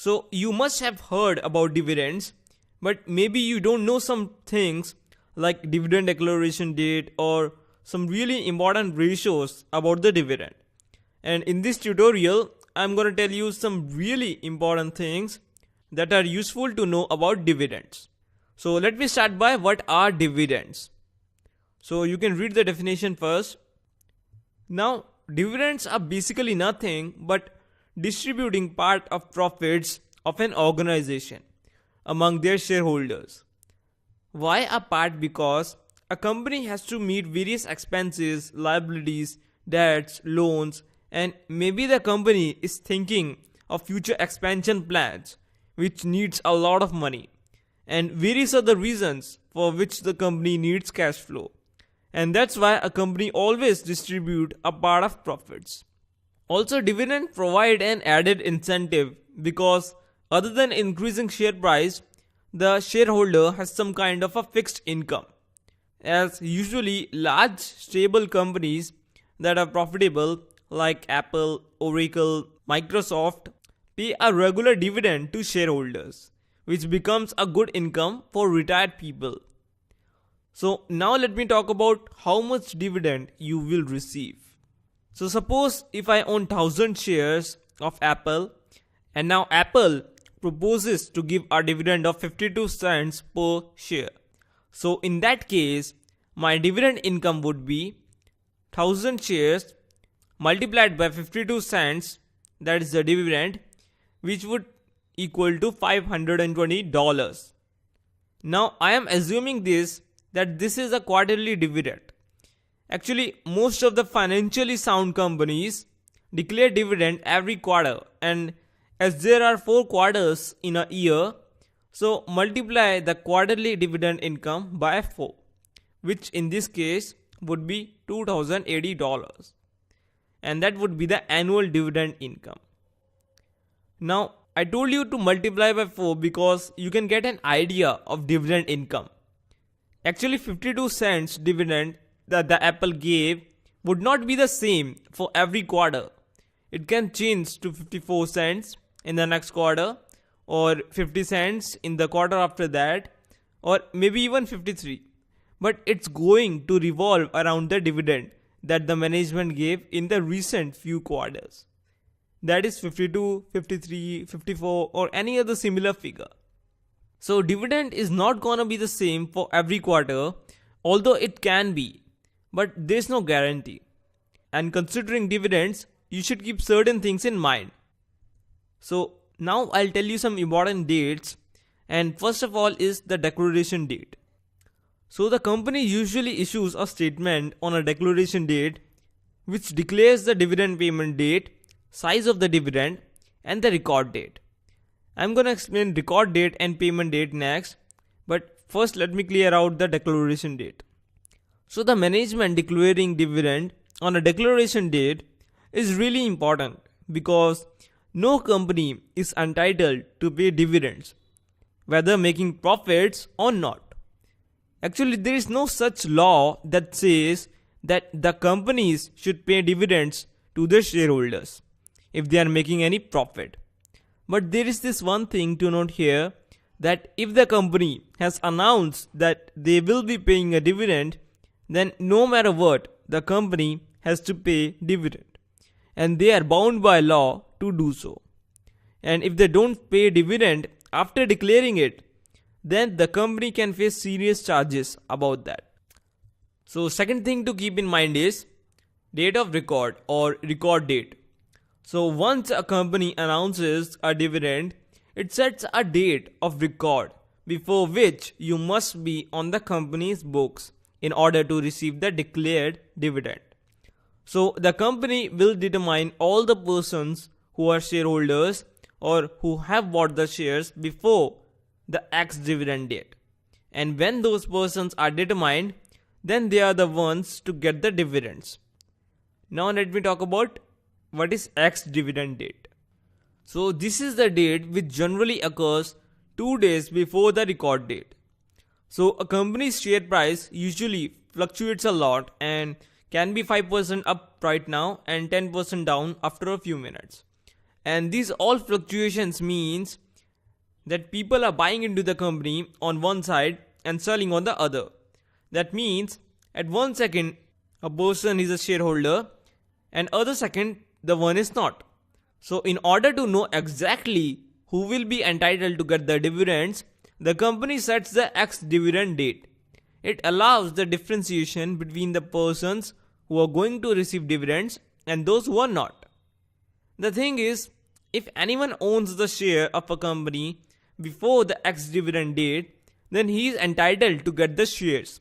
So you must have heard about dividends, but maybe you don't know some things like dividend declaration date or some really important ratios about the dividend. And in this tutorial, I'm going to tell you some really important things that are useful to know about dividends. So let me start by what are dividends. So you can read the definition first. Now, dividends are basically nothing but distributing part of profits of an organization among their shareholders. Why a part? Because a company has to meet various expenses, liabilities, debts, loans, and maybe the company is thinking of future expansion plans which needs a lot of money, and various other reasons for which the company needs cash flow. And that's why a company always distribute a part of profits. Also, dividend provide an added incentive because other than increasing share price, the shareholder has some kind of a fixed income. As usually large stable companies that are profitable like Apple, oRecord, Microsoft pay a regular dividend to shareholders, which becomes a good income for retired people. So now let me talk about how much dividend you will receive. So suppose if I own 1000 shares of Apple and now Apple proposes to give a dividend of 52 cents per share. So in that case, my dividend income would be 1000 shares multiplied by 52 cents, that is the dividend, which would equal to $520. Now I am assuming that this is a quarterly dividend. Actually, most of the financially sound companies declare dividend every quarter, and as there are 4 quarters in a year, so multiply the quarterly dividend income by 4, which in this case would be $2080, and that would be the annual dividend income. Now I told you to multiply by 4 because you can get an idea of dividend income. Actually, 52 cents dividend that the Apple gave would not be the same for every quarter. It can change to 54 cents in the next quarter, or 50 cents in the quarter after that, or maybe even 53. But it's going to revolve around the dividend that the management gave in the recent few quarters. That is 52, 53, 54 or any other similar figure. So dividend is not gonna be the same for every quarter, although it can be, but there's no guarantee. And considering dividends, you should keep certain things in mind. So now I'll tell you some important dates, and first of all is the declaration date. So the company usually issues a statement on a declaration date which declares the dividend payment date, size of the dividend, and the record date. I'm going to explain record date and payment date next, but first let me clear out the declaration date. So the management declaring dividend on a declaration date is really important because no company is entitled to pay dividends, whether making profits or not. Actually, there is no such law that says that the companies should pay dividends to their shareholders if they are making any profit. But there is this one thing to note here, that if the company has announced that they will be paying a dividend, then no matter what, the company has to pay dividend, and they are bound by law to do so. And if they don't pay dividend after declaring it, then the company can face serious charges about that. So second thing to keep in mind is date of record or record date. So once a company announces a dividend, it sets a date of record before which you must be on the company's books in order to receive the declared dividend. So the company will determine all the persons who are shareholders or who have bought the shares before the ex-dividend date. And when those persons are determined, then they are the ones to get the dividends. Now let me talk about what is ex-dividend date. So this is the date which generally occurs 2 days before the record date. So a company's share price usually fluctuates a lot and can be 5% up right now and 10% down after a few minutes. And these all fluctuations means that people are buying into the company on one side and selling on the other. That means at one second a person is a shareholder and other second the one is not. So in order to know exactly who will be entitled to get the dividends, the company sets the ex-dividend date. It allows the differentiation between the persons who are going to receive dividends and those who are not. The thing is, if anyone owns the share of a company before the ex-dividend date, then he is entitled to get the shares.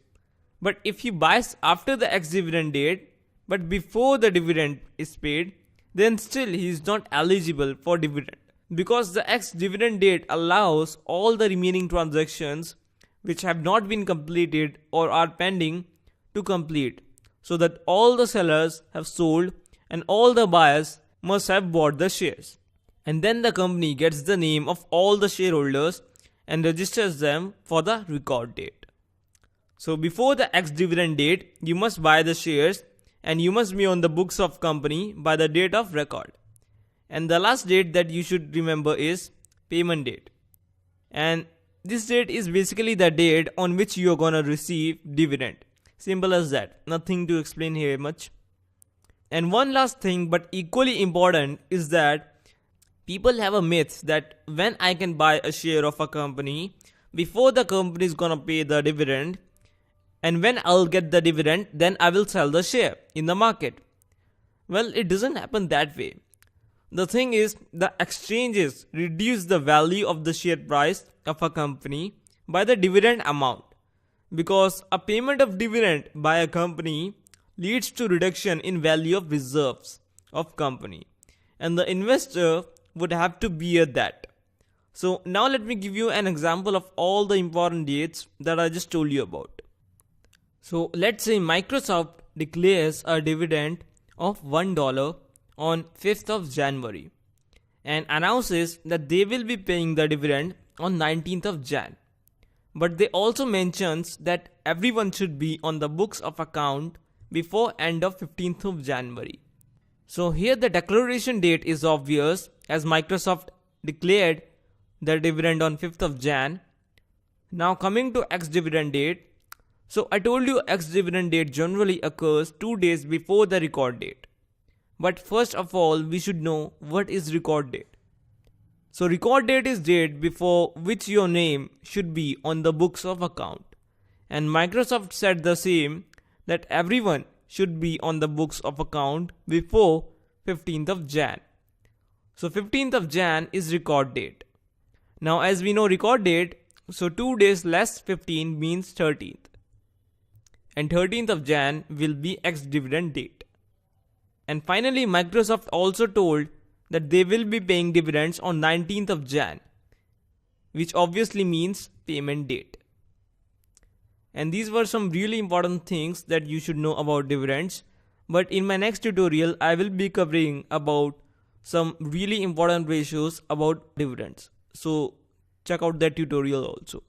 But if he buys after the ex-dividend date, but before the dividend is paid, then still he is not eligible for dividend. Because the ex-dividend date allows all the remaining transactions which have not been completed or are pending to complete, so that all the sellers have sold and all the buyers must have bought the shares. And then the company gets the name of all the shareholders and registers them for the record date. So before the ex-dividend date, you must buy the shares and you must be on the books of company by the date of record. And the last date that you should remember is payment date. And this date is basically the date on which you are gonna receive dividend. Simple as that. Nothing to explain here much. And one last thing, but equally important, is that people have a myth that when I can buy a share of a company before the company is gonna pay the dividend, and when I'll get the dividend, then I will sell the share in the market. Well, it doesn't happen that way. The thing is, the exchanges reduce the value of the share price of a company by the dividend amount, because a payment of dividend by a company leads to reduction in value of reserves of company, and the investor would have to bear that. So now let me give you an example of all the important dates that I just told you about. So let's say Microsoft declares a dividend of $1 on 5th of January and announces that they will be paying the dividend on 19th of Jan. But they also mentions that everyone should be on the books of account before end of 15th of January. So here the declaration date is obvious, as Microsoft declared the dividend on 5th of Jan. Now coming to ex-dividend date. So I told you ex-dividend date generally occurs 2 days before the record date. But first of all, we should know what is record date. So record date is date before which your name should be on the books of account. And Microsoft said the same, that everyone should be on the books of account before 15th of Jan. So 15th of Jan is record date. Now as we know record date, so 2 days less 15 means 13th. And 13th of Jan will be ex-dividend date. And finally, Microsoft also told that they will be paying dividends on 19th of Jan, which obviously means payment date. And these were some really important things that you should know about dividends. But in my next tutorial, I will be covering about some really important ratios about dividends. So check out that tutorial also.